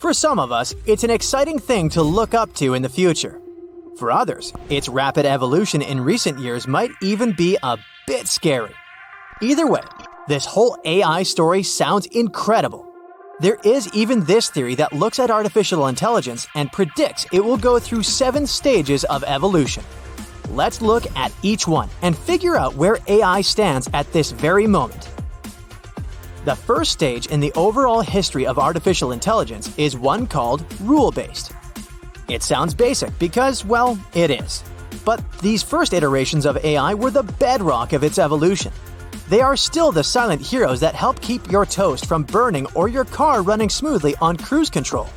For some of us, it's an exciting thing to look up to in the future. For others, its rapid evolution in recent years might even be a bit scary. Either way, this whole AI story sounds incredible. There is even this theory that looks at artificial intelligence and predicts it will go through 7 stages of evolution. Let's look at each one and figure out where AI stands at this very moment. The first stage in the overall history of artificial intelligence is one called rule-based. It sounds basic because, well, it is. But these first iterations of AI were the bedrock of its evolution. They are still the silent heroes that help keep your toast from burning or your car running smoothly on cruise control.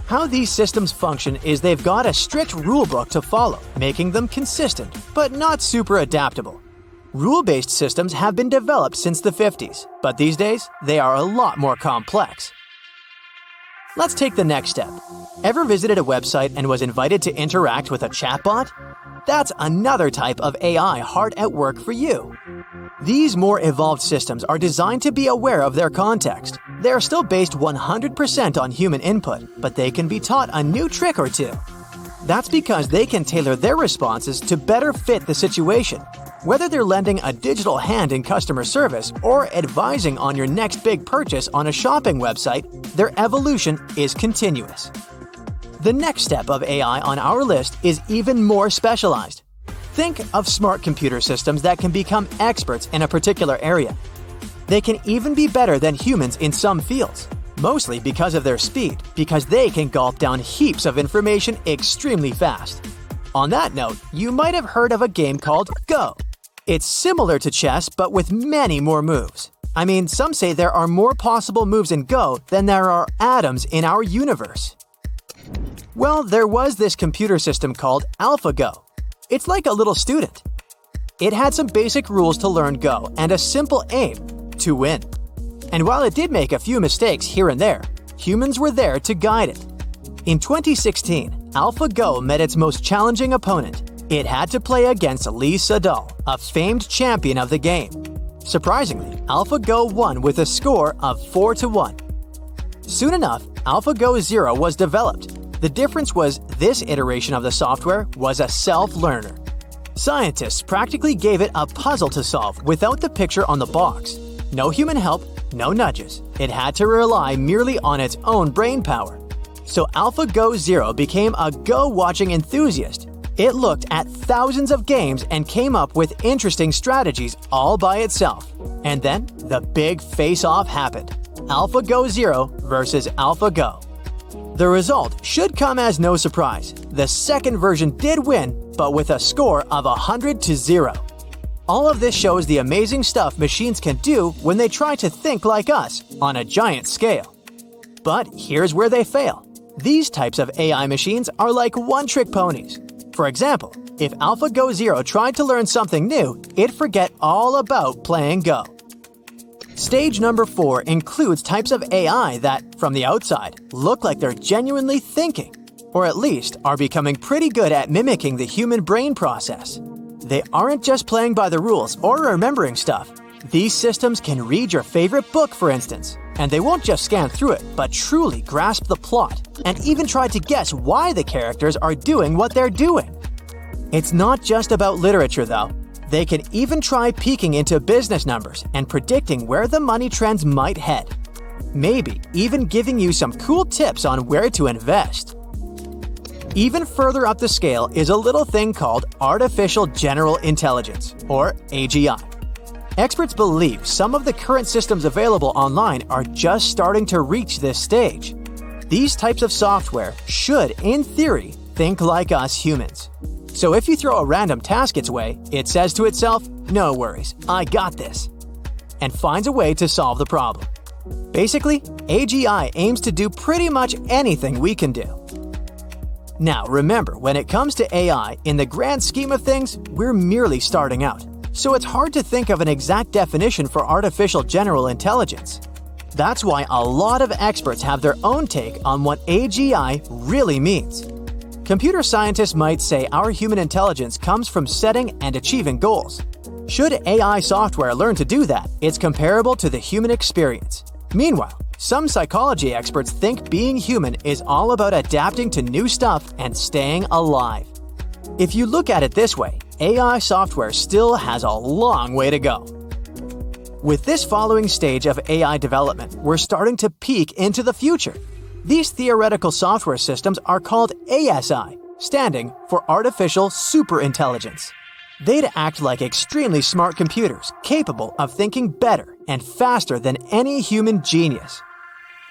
How these systems function is they've got a strict rulebook to follow, making them consistent, but not super adaptable. Rule-based systems have been developed since the 50s, but these days, they are a lot more complex. Let's take the next step. Ever visited a website and was invited to interact with a chatbot? That's another type of AI hard at work for you. These more evolved systems are designed to be aware of their context. They are still based 100% on human input, but they can be taught a new trick or two. That's because they can tailor their responses to better fit the situation. Whether they're lending a digital hand in customer service or advising on your next big purchase on a shopping website, their evolution is continuous. The next step of AI on our list is even more specialized. Think of smart computer systems that can become experts in a particular area. They can even be better than humans in some fields, mostly because of their speed, because they can gulp down heaps of information extremely fast. On that note, you might have heard of a game called Go. It's similar to chess, but with many more moves. I mean, some say there are more possible moves in Go than there are atoms in our universe. Well, there was this computer system called AlphaGo. It's like a little student. It had some basic rules to learn Go and a simple aim: to win. And while it did make a few mistakes here and there, humans were there to guide it. In 2016, AlphaGo met its most challenging opponent. It had to play against Lee Sedol, a famed champion of the game. Surprisingly, AlphaGo won with a score of 4-1. Soon enough, AlphaGo Zero was developed. The difference was this iteration of the software was a self-learner. Scientists practically gave it a puzzle to solve without the picture on the box. No human help, no nudges. It had to rely merely on its own brain power. So AlphaGo Zero became a Go-watching enthusiast. It looked at thousands of games and came up with interesting strategies all by itself. And then, the big face-off happened. AlphaGo Zero versus AlphaGo. The result should come as no surprise. The second version did win, but with a score of 100-0. All of this shows the amazing stuff machines can do when they try to think like us on a giant scale. But here's where they fail. These types of AI machines are like one-trick ponies. For example, if AlphaGo Zero tried to learn something new, it'd forget all about playing Go. Stage number 4 includes types of AI that, from the outside, look like they're genuinely thinking, or at least are becoming pretty good at mimicking the human brain process. They aren't just playing by the rules or remembering stuff. These systems can read your favorite book, for instance, and they won't just scan through it, but truly grasp the plot, and even try to guess why the characters are doing what they're doing. It's not just about literature, though. They can even try peeking into business numbers and predicting where the money trends might head. Maybe even giving you some cool tips on where to invest. Even further up the scale is a little thing called Artificial General Intelligence, or AGI. Experts believe some of the current systems available online are just starting to reach this stage. These types of software should, in theory, think like us humans. So if you throw a random task its way, it says to itself, "No worries, I got this," and finds a way to solve the problem. Basically, AGI aims to do pretty much anything we can do. Now remember, when it comes to AI, in the grand scheme of things, we're merely starting out. So it's hard to think of an exact definition for artificial general intelligence. That's why a lot of experts have their own take on what AGI really means. Computer scientists might say our human intelligence comes from setting and achieving goals. Should AI software learn to do that, it's comparable to the human experience. Meanwhile, Some psychology experts think being human is all about adapting to new stuff and staying alive. If you look at it this way, AI software still has a long way to go. With this following stage of AI development, we're starting to peek into the future. These theoretical software systems are called ASI, standing for Artificial Superintelligence. They'd act like extremely smart computers, capable of thinking better and faster than any human genius.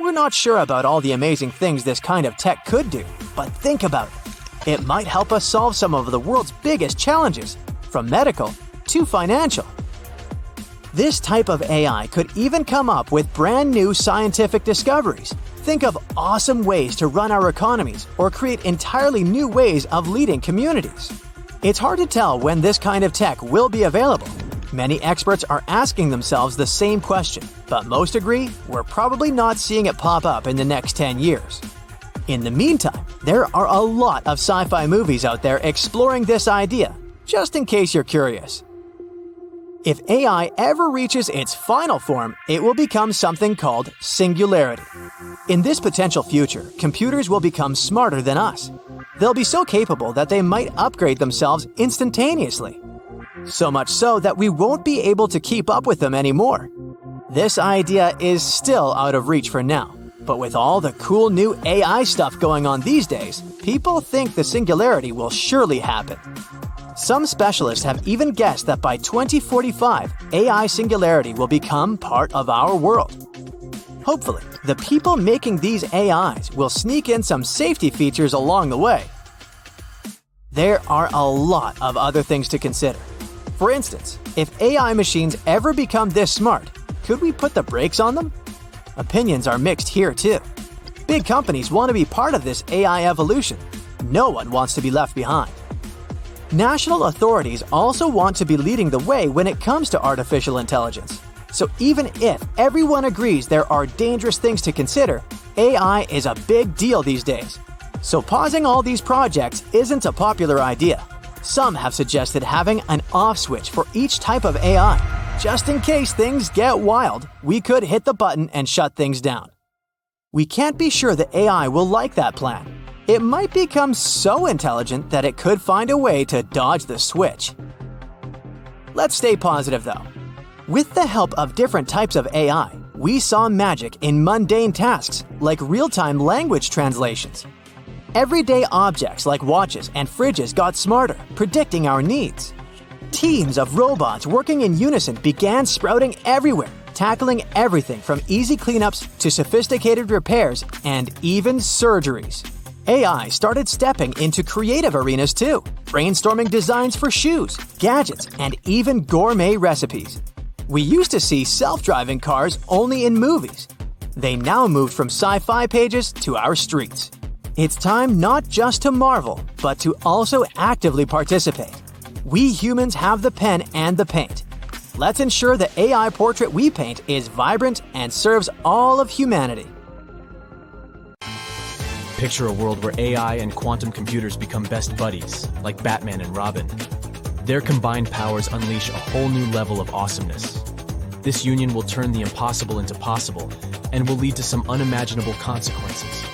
We're not sure about all the amazing things this kind of tech could do, but think about it. It might help us solve some of the world's biggest challenges, from medical to financial. This type of AI could even come up with brand new scientific discoveries. Think of awesome ways to run our economies or create entirely new ways of leading communities. It's hard to tell when this kind of tech will be available. Many experts are asking themselves the same question, but most agree we're probably not seeing it pop up in the next 10 years. In the meantime, there are a lot of sci-fi movies out there exploring this idea, just in case you're curious. If AI ever reaches its final form, it will become something called singularity. In this potential future, computers will become smarter than us. They'll be so capable that they might upgrade themselves instantaneously. So much so that we won't be able to keep up with them anymore. This idea is still out of reach for now, but with all the cool new AI stuff going on these days, people think the singularity will surely happen. Some specialists have even guessed that by 2045, AI singularity will become part of our world. Hopefully, the people making these AIs will sneak in some safety features along the way. There are a lot of other things to consider. For instance, if AI machines ever become this smart, could we put the brakes on them? Opinions are mixed here too. Big companies want to be part of this AI evolution. No one wants to be left behind. National authorities also want to be leading the way when it comes to artificial intelligence. So even if everyone agrees there are dangerous things to consider, AI is a big deal these days. So pausing all these projects isn't a popular idea. Some have suggested having an off switch for each type of AI. Just in case things get wild, we could hit the button and shut things down. We can't be sure the AI will like that plan. It might become so intelligent that it could find a way to dodge the switch. Let's stay positive though. With the help of different types of AI, we saw magic in mundane tasks like real-time language translations. Everyday objects like watches and fridges got smarter, predicting our needs. Teams of robots working in unison began sprouting everywhere, tackling everything from easy cleanups to sophisticated repairs and even surgeries. AI started stepping into creative arenas too, brainstorming designs for shoes, gadgets, and even gourmet recipes. We used to see self-driving cars only in movies. They now moved from sci-fi pages to our streets. It's time not just to marvel, but to also actively participate. We humans have the pen and the paint. Let's ensure the AI portrait we paint is vibrant and serves all of humanity. Picture a world where AI and quantum computers become best buddies, like Batman and Robin. Their combined powers unleash a whole new level of awesomeness. This union will turn the impossible into possible and will lead to some unimaginable consequences.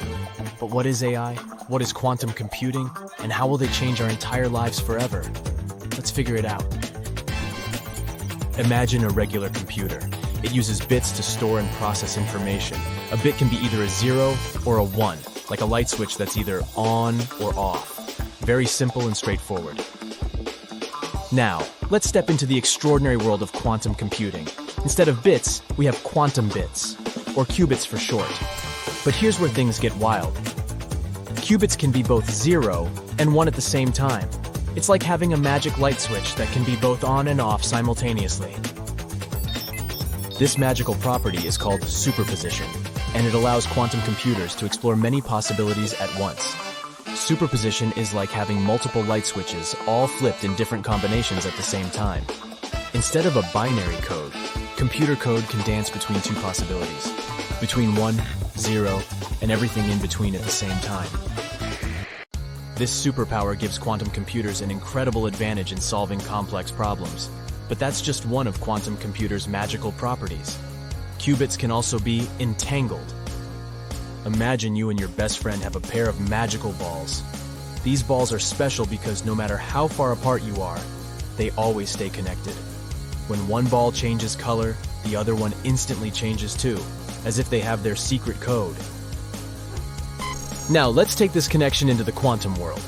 But what is AI? What is quantum computing? And how will they change our entire lives forever? Let's figure it out. Imagine a regular computer. It uses bits to store and process information. A bit can be either a 0 or a 1, like a light switch that's either on or off. Very simple and straightforward. Now, let's step into the extraordinary world of quantum computing. Instead of bits, we have quantum bits, or qubits for short. But here's where things get wild. Qubits can be both 0 and 1 at the same time. It's like having a magic light switch that can be both on and off simultaneously. This magical property is called superposition, and it allows quantum computers to explore many possibilities at once. Superposition is like having multiple light switches all flipped in different combinations at the same time. Instead of a binary code, computer code can dance between two possibilities, between 1, 0, and everything in between at the same time. This superpower gives quantum computers an incredible advantage in solving complex problems, but that's just one of quantum computers' magical properties. Qubits can also be entangled. Imagine you and your best friend have a pair of magical balls. These balls are special because no matter how far apart you are, they always stay connected. When one ball changes color, the other one instantly changes too, as if they have their secret code. Now, let's take this connection into the quantum world.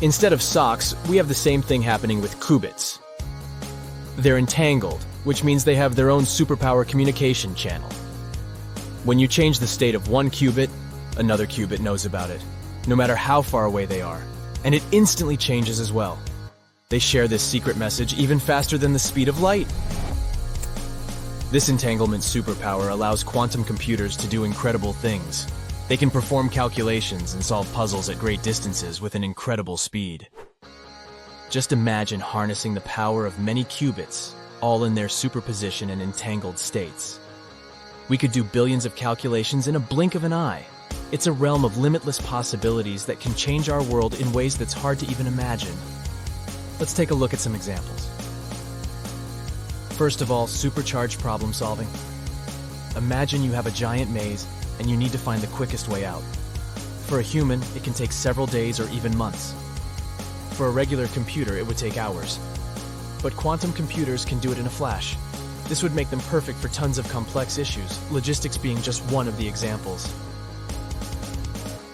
Instead of socks, we have the same thing happening with qubits. They're entangled, which means they have their own superpower communication channel. When you change the state of one qubit, another qubit knows about it, no matter how far away they are, and it instantly changes as well. They share this secret message even faster than the speed of light. This entanglement superpower allows quantum computers to do incredible things. They can perform calculations and solve puzzles at great distances with an incredible speed. Just imagine harnessing the power of many qubits, all in their superposition and entangled states. We could do billions of calculations in a blink of an eye. It's a realm of limitless possibilities that can change our world in ways that's hard to even imagine. Let's take a look at some examples. First of all, supercharged problem solving. Imagine you have a giant maze and you need to find the quickest way out. For a human, it can take several days or even months. For a regular computer, it would take hours. But quantum computers can do it in a flash. This would make them perfect for tons of complex issues, logistics being just one of the examples.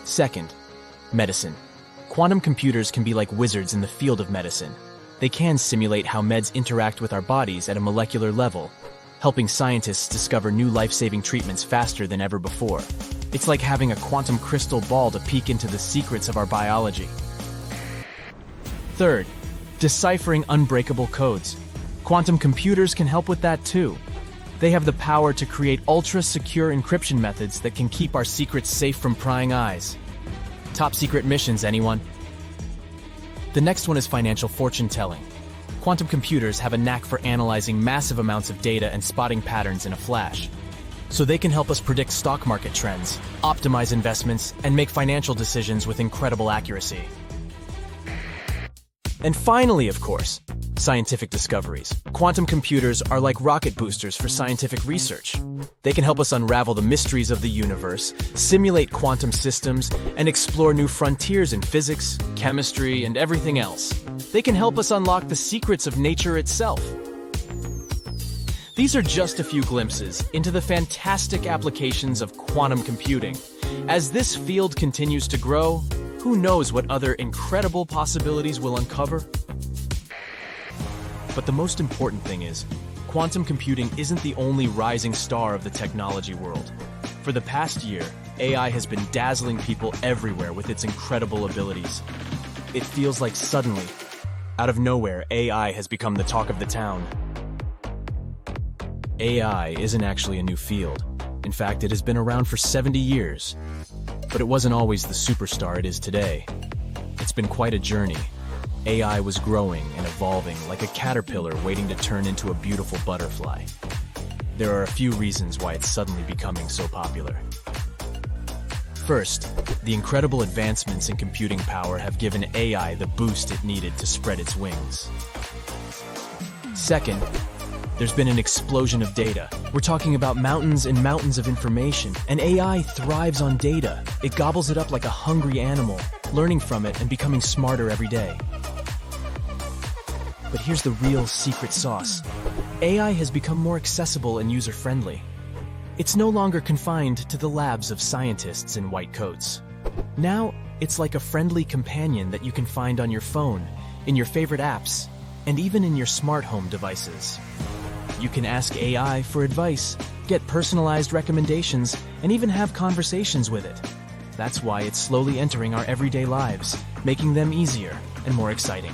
Second, medicine. Quantum computers can be like wizards in the field of medicine. They can simulate how meds interact with our bodies at a molecular level, helping scientists discover new life-saving treatments faster than ever before. It's like having a quantum crystal ball to peek into the secrets of our biology. Third, deciphering unbreakable codes. Quantum computers can help with that too. They have the power to create ultra-secure encryption methods that can keep our secrets safe from prying eyes. Top secret missions, anyone? The next one is financial fortune telling. Quantum computers have a knack for analyzing massive amounts of data and spotting patterns in a flash. So they can help us predict stock market trends, optimize investments, and make financial decisions with incredible accuracy. And finally, of course, scientific discoveries. Quantum computers are like rocket boosters for scientific research. They can help us unravel the mysteries of the universe, simulate quantum systems, and explore new frontiers in physics, chemistry, and everything else. They can help us unlock the secrets of nature itself. These are just a few glimpses into the fantastic applications of quantum computing. As this field continues to grow, who knows what other incredible possibilities will uncover? But the most important thing is, quantum computing isn't the only rising star of the technology world. For the past year, AI has been dazzling people everywhere with its incredible abilities. It feels like suddenly, out of nowhere, AI has become the talk of the town. AI isn't actually a new field. In fact, it has been around for 70 years. But it wasn't always the superstar it is today. It's been quite a journey. AI was growing and evolving like a caterpillar waiting to turn into a beautiful butterfly. There are a few reasons why it's suddenly becoming so popular. First, the incredible advancements in computing power have given AI the boost it needed to spread its wings. Second, there's been an explosion of data. We're talking about mountains and mountains of information, and AI thrives on data. It gobbles it up like a hungry animal, learning from it and becoming smarter every day. But here's the real secret sauce. AI has become more accessible and user-friendly. It's no longer confined to the labs of scientists in white coats. Now, it's like a friendly companion that you can find on your phone, in your favorite apps, and even in your smart home devices. You can ask AI for advice, get personalized recommendations, and even have conversations with it. That's why it's slowly entering our everyday lives, making them easier and more exciting.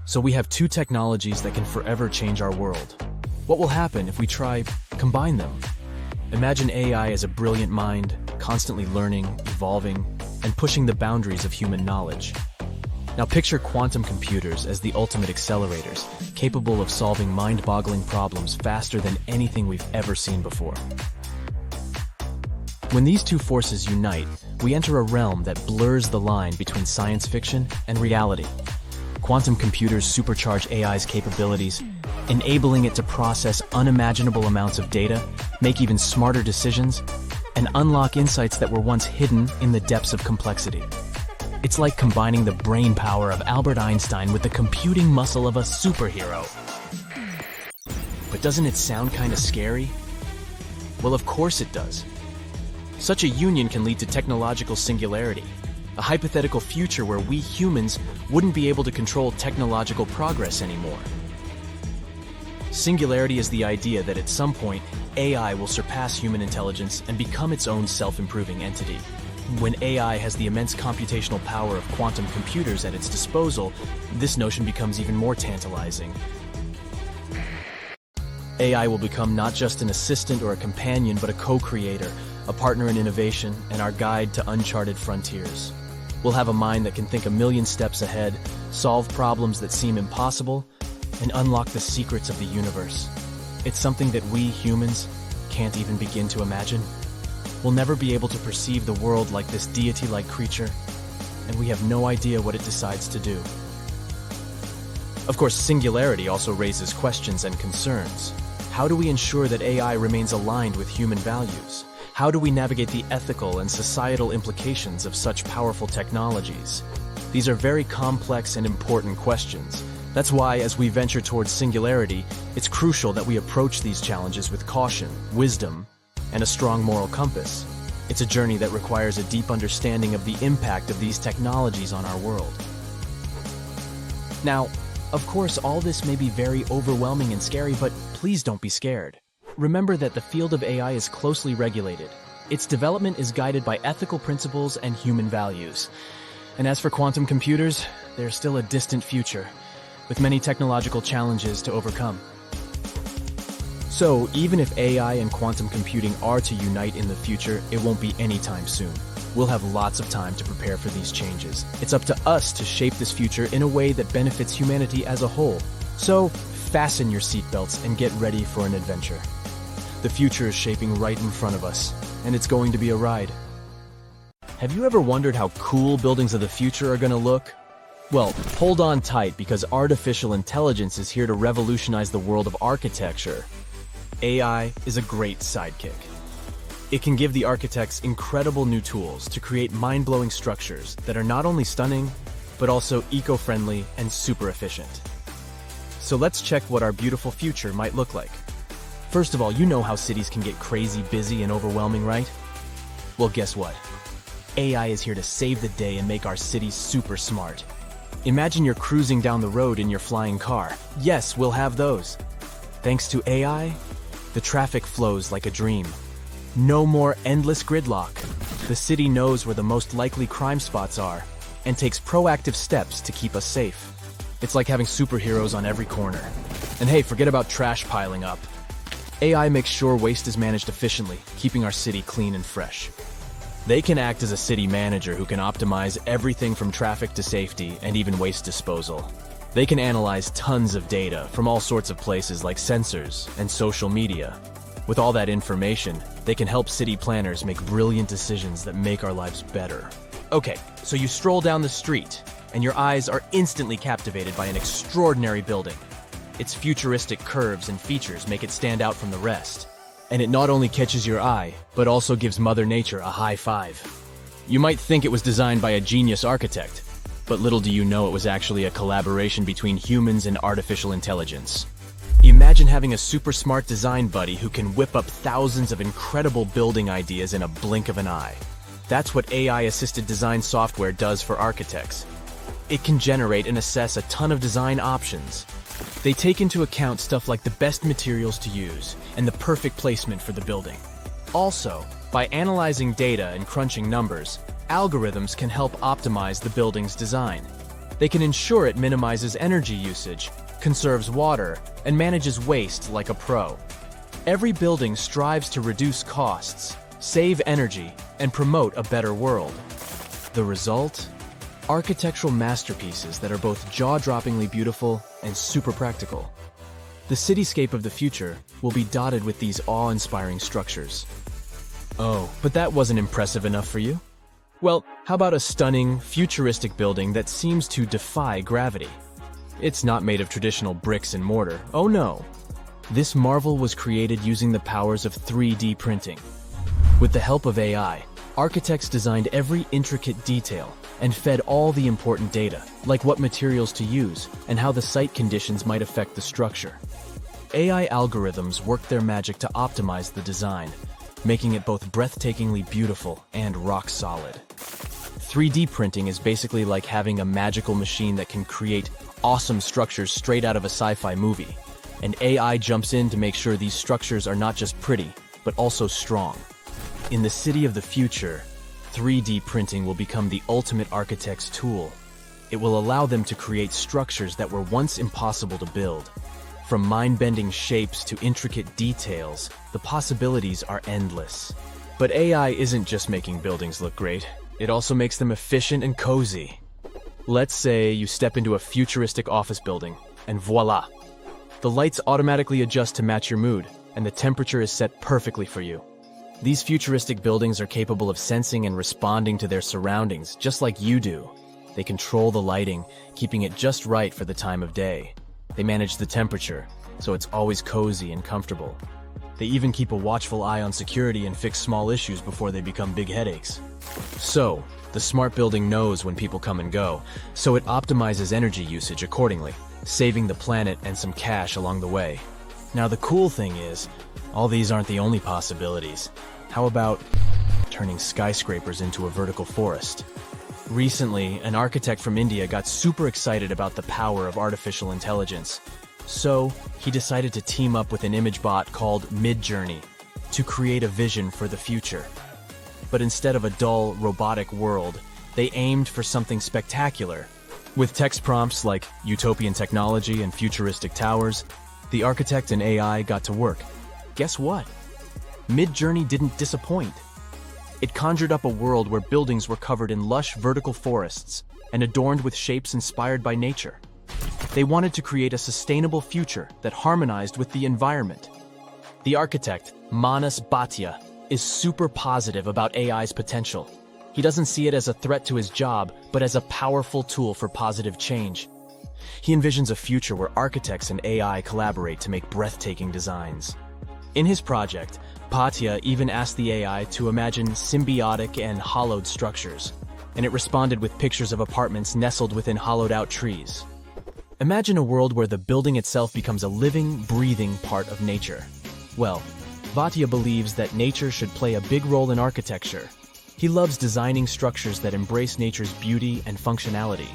So we have two technologies that can forever change our world. What will happen if we combine them? Imagine AI as a brilliant mind, constantly learning, evolving, and pushing the boundaries of human knowledge. Now picture quantum computers as the ultimate accelerators, capable of solving mind-boggling problems faster than anything we've ever seen before. When these two forces unite, we enter a realm that blurs the line between science fiction and reality. Quantum computers supercharge AI's capabilities, enabling it to process unimaginable amounts of data, make even smarter decisions, and unlock insights that were once hidden in the depths of complexity. It's like combining the brain power of Albert Einstein with the computing muscle of a superhero. But doesn't it sound kind of scary? Well, of course it does. Such a union can lead to technological singularity, a hypothetical future where we humans wouldn't be able to control technological progress anymore. Singularity is the idea that at some point, AI will surpass human intelligence and become its own self-improving entity. When AI has the immense computational power of quantum computers at its disposal, this notion becomes even more tantalizing. AI will become not just an assistant or a companion, but a co-creator, a partner in innovation, and our guide to uncharted frontiers. We'll have a mind that can think a million steps ahead, solve problems that seem impossible, and unlock the secrets of the universe. It's something that we humans can't even begin to imagine. We'll never be able to perceive the world like this deity-like creature, and we have no idea what it decides to do. Of course, singularity also raises questions and concerns. How do we ensure that AI remains aligned with human values? How do we navigate the ethical and societal implications of such powerful technologies? These are very complex and important questions. That's why, as we venture towards singularity, it's crucial that we approach these challenges with caution, wisdom, and a strong moral compass. It's a journey that requires a deep understanding of the impact of these technologies on our world. Now, of course, all this may be very overwhelming and scary, but please don't be scared. Remember that the field of AI is closely regulated. Its development is guided by ethical principles and human values. And as for quantum computers, they're still a distant future, with many technological challenges to overcome. So, even if AI and quantum computing are to unite in the future, it won't be anytime soon. We'll have lots of time to prepare for these changes. It's up to us to shape this future in a way that benefits humanity as a whole. So, fasten your seatbelts and get ready for an adventure. The future is shaping right in front of us, and it's going to be a ride. Have you ever wondered how cool buildings of the future are going to look? Well, hold on tight, because artificial intelligence is here to revolutionize the world of architecture. AI is a great sidekick. It can give the architects incredible new tools to create mind-blowing structures that are not only stunning, but also eco-friendly and super efficient. So let's check what our beautiful future might look like. First of all, you know how cities can get crazy busy and overwhelming, right? Well, guess what? AI is here to save the day and make our cities super smart. Imagine you're cruising down the road in your flying car. Yes, we'll have those. Thanks to AI, the traffic flows like a dream. No more endless gridlock. The city knows where the most likely crime spots are and takes proactive steps to keep us safe. It's like having superheroes on every corner. And hey, forget about trash piling up. AI makes sure waste is managed efficiently, keeping our city clean and fresh. They can act as a city manager who can optimize everything from traffic to safety and even waste disposal. They can analyze tons of data from all sorts of places like sensors and social media. With all that information, they can help city planners make brilliant decisions that make our lives better. Okay, so you stroll down the street, and your eyes are instantly captivated by an extraordinary building. Its futuristic curves and features make it stand out from the rest. And it not only catches your eye, but also gives Mother Nature a high five. You might think it was designed by a genius architect, but little do you know it was actually a collaboration between humans and artificial intelligence. Imagine having a super smart design buddy who can whip up thousands of incredible building ideas in a blink of an eye. That's what AI-assisted design software does for architects. It can generate and assess a ton of design options. They take into account stuff like the best materials to use and the perfect placement for the building. Also, by analyzing data and crunching numbers, algorithms can help optimize the building's design. They can ensure it minimizes energy usage, conserves water, and manages waste like a pro. Every building strives to reduce costs, save energy, and promote a better world. The result? Architectural masterpieces that are both jaw-droppingly beautiful and super practical. The cityscape of the future will be dotted with these awe-inspiring structures. Oh, but that wasn't impressive enough for you? Well, how about a stunning, futuristic building that seems to defy gravity? It's not made of traditional bricks and mortar. Oh no! This marvel was created using the powers of 3D printing. With the help of AI, architects designed every intricate detail and fed all the important data, like what materials to use and how the site conditions might affect the structure. AI algorithms worked their magic to optimize the design, making it both breathtakingly beautiful and rock solid. 3D printing is basically like having a magical machine that can create awesome structures straight out of a sci-fi movie. And AI jumps in to make sure these structures are not just pretty, but also strong. In the city of the future, 3D printing will become the ultimate architect's tool. It will allow them to create structures that were once impossible to build. From mind-bending shapes to intricate details, the possibilities are endless. But AI isn't just making buildings look great, it also makes them efficient and cozy. Let's say you step into a futuristic office building, and voila! The lights automatically adjust to match your mood, and the temperature is set perfectly for you. These futuristic buildings are capable of sensing and responding to their surroundings, just like you do. They control the lighting, keeping it just right for the time of day. They manage the temperature, so it's always cozy and comfortable. They even keep a watchful eye on security and fix small issues before they become big headaches. So, the smart building knows when people come and go, so it optimizes energy usage accordingly, saving the planet and some cash along the way. Now the cool thing is, all these aren't the only possibilities. How about turning skyscrapers into a vertical forest? Recently, an architect from India got super excited about the power of artificial intelligence. So, he decided to team up with an image bot called Midjourney to create a vision for the future. But instead of a dull, robotic world, they aimed for something spectacular. With text prompts like utopian technology and futuristic towers, the architect and AI got to work. Guess what? Midjourney didn't disappoint. It conjured up a world where buildings were covered in lush vertical forests and adorned with shapes inspired by nature. They wanted to create a sustainable future that harmonized with the environment. The architect, Manas Bhatia, is super positive about AI's potential. He doesn't see it as a threat to his job, but as a powerful tool for positive change. He envisions a future where architects and AI collaborate to make breathtaking designs. In his project, Bhatia even asked the AI to imagine symbiotic and hollowed structures, and it responded with pictures of apartments nestled within hollowed-out trees. Imagine a world where the building itself becomes a living, breathing part of nature. Well, Bhatia believes that nature should play a big role in architecture. He loves designing structures that embrace nature's beauty and functionality.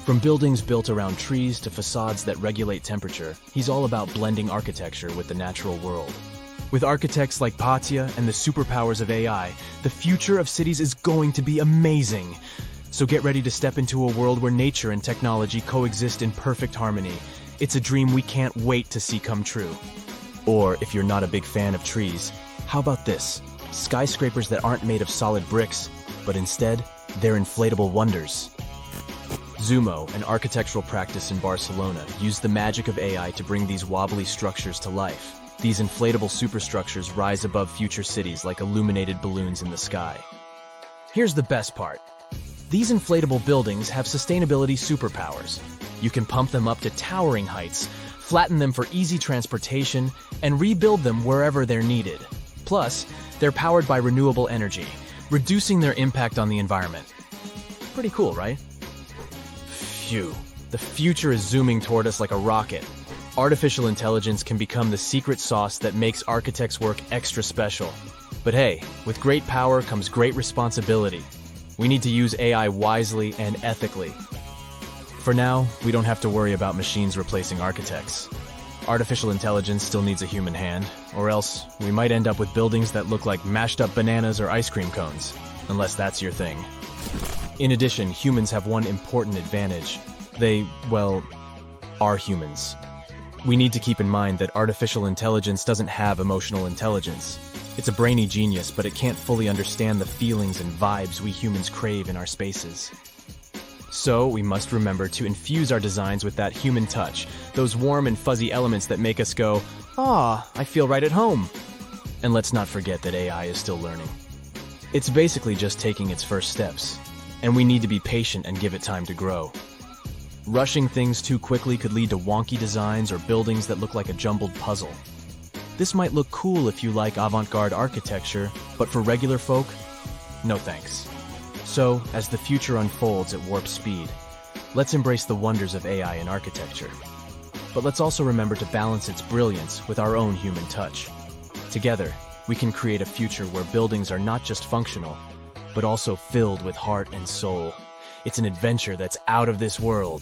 From buildings built around trees to facades that regulate temperature, he's all about blending architecture with the natural world. With architects like Bhatia and the superpowers of AI, the future of cities is going to be amazing. So get ready to step into a world where nature and technology coexist in perfect harmony. It's a dream we can't wait to see come true. Or, if you're not a big fan of trees, how about this? Skyscrapers that aren't made of solid bricks, but instead, they're inflatable wonders. Zumo, an architectural practice in Barcelona, used the magic of AI to bring these wobbly structures to life. These inflatable superstructures rise above future cities like illuminated balloons in the sky. Here's the best part. These inflatable buildings have sustainability superpowers. You can pump them up to towering heights, flatten them for easy transportation, and rebuild them wherever they're needed. Plus, they're powered by renewable energy, reducing their impact on the environment. Pretty cool, right? Phew. The future is zooming toward us like a rocket. Artificial intelligence can become the secret sauce that makes architects' work extra special. But hey, with great power comes great responsibility. We need to use AI wisely and ethically. For now, we don't have to worry about machines replacing architects. Artificial intelligence still needs a human hand, or else we might end up with buildings that look like mashed up bananas or ice cream cones, unless that's your thing. In addition, humans have one important advantage. They, well, are humans. We need to keep in mind that artificial intelligence doesn't have emotional intelligence. It's a brainy genius, but it can't fully understand the feelings and vibes we humans crave in our spaces. So, we must remember to infuse our designs with that human touch, those warm and fuzzy elements that make us go, "Ah, I feel right at home." And let's not forget that AI is still learning. It's basically just taking its first steps, and we need to be patient and give it time to grow. Rushing things too quickly could lead to wonky designs or buildings that look like a jumbled puzzle. This might look cool if you like avant-garde architecture, but for regular folk, no thanks. So, as the future unfolds at warp speed, let's embrace the wonders of AI in architecture. But let's also remember to balance its brilliance with our own human touch. Together, we can create a future where buildings are not just functional, but also filled with heart and soul. It's an adventure that's out of this world.